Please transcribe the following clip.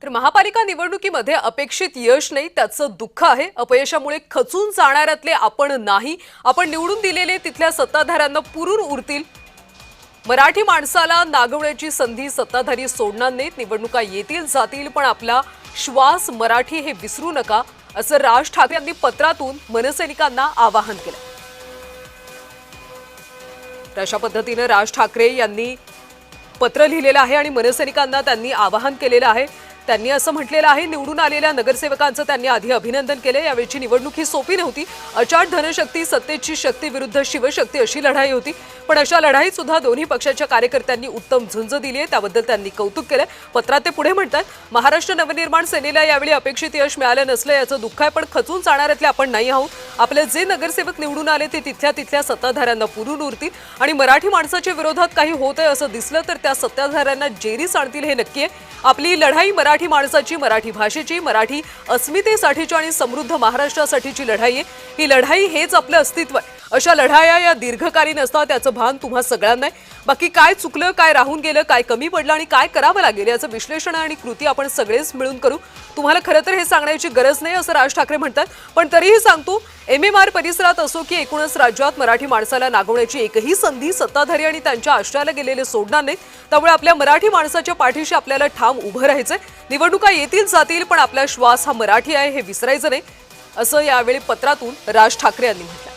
तर महापालिका निवडणुकीमध्ये अपेक्षित यश नाही, त्याचं दुःख आहे। अपयशामुळे खचून जाणाऱ्यातले आपण नाही, आपण निवडून दिलेले तिथल्या सत्ताधाऱ्यांना पुरून उरतील। मराठी माणसाला नागवण्याची संधी सत्ताधारी सोडणार नाहीत। निवडणुका येतील जातील, पण आपला श्वास मराठी हे विसरू नका, असं राज ठाकरे यांनी पत्रातून मनसैनिकांना आवाहन केलं। अशा पद्धतीने राज ठाकरे यांनी पत्र लिहिलेलं आहे आणि मनसैनिकांना त्यांनी आवाहन केलेलं आहे। त्यांनी असं म्हटलेलं आहे, निवडून आलेल्या नगरसेवकांचं त्यांनी आधी अभिनंदन केले। यावेळची निवडणूक ही सोपी नव्हती। अचाट धनशक्ती सत्तेची शक्ती विरुद्ध शिवशक्ती अशी लढाई होती, पण अशा लढाईत सुद्धा दोन्ही पक्षाच्या कार्यकर्त्यांनी उत्तम झुंज दिली आहे, त्याबद्दल त्यांनी कौतुक केलं। पत्रात ते पुढे म्हणतात, महाराष्ट्र नवनिर्माण सेनेला यावेळी अपेक्षित यश मिळालं नसलं याचं दुःख आहे, पण खचून जाणाऱ्यातले आपण नाही आहोत। आपले जे नगरसेवक निवडून आले ते तिथल्या सत्ताधाऱ्यांना पुरून उरतील आणि मराठी माणसाच्या विरोधात काही होत आहे असं दिसलं तर त्या सत्ताधाऱ्यांना जेरीस आणतील हे नक्की आहे। आपली लढाई मराठी माणसाची, मराठी भाषेची, मराठी अस्मितेसाठीची आणि समृद्ध महाराष्ट्रासाठीची लढाई आहे। ही लढाई हेच आपलं अस्तित्व आहे। अशा लढाया या दीर्घकालीन असतात, त्याचं भान तुम्हा सगळ्यांना आहे। बाकी काय चुकलं, काय राहून गेलं, काय कमी पडलं आणि काय करावं लागेल याचं विश्लेषण आणि कृती आपण सगळेच मिळून करू। तुम्हाला खरं तर हे सांगण्याची गरज नाही असं राज ठाकरे म्हणतात, पण तरीही सांगतो, MMR परिसरात असो की एकूणच राज्यात मराठी माणसाला नागवण्याची एकही संधी सत्ताधारी आणि त्यांच्या आश्रयाला गेलेले सोडणार नाहीत। त्यामुळे आपल्या मराठी माणसाच्या पाठीशी आपल्याला ठाम उभं राहायचंय। निवडणुका येतील जातील, पण आपला श्वास हा मराठी आहे हे विसरायचं नाही, असं यावेळी पत्रातून राज ठाकरे यांनी म्हटलं।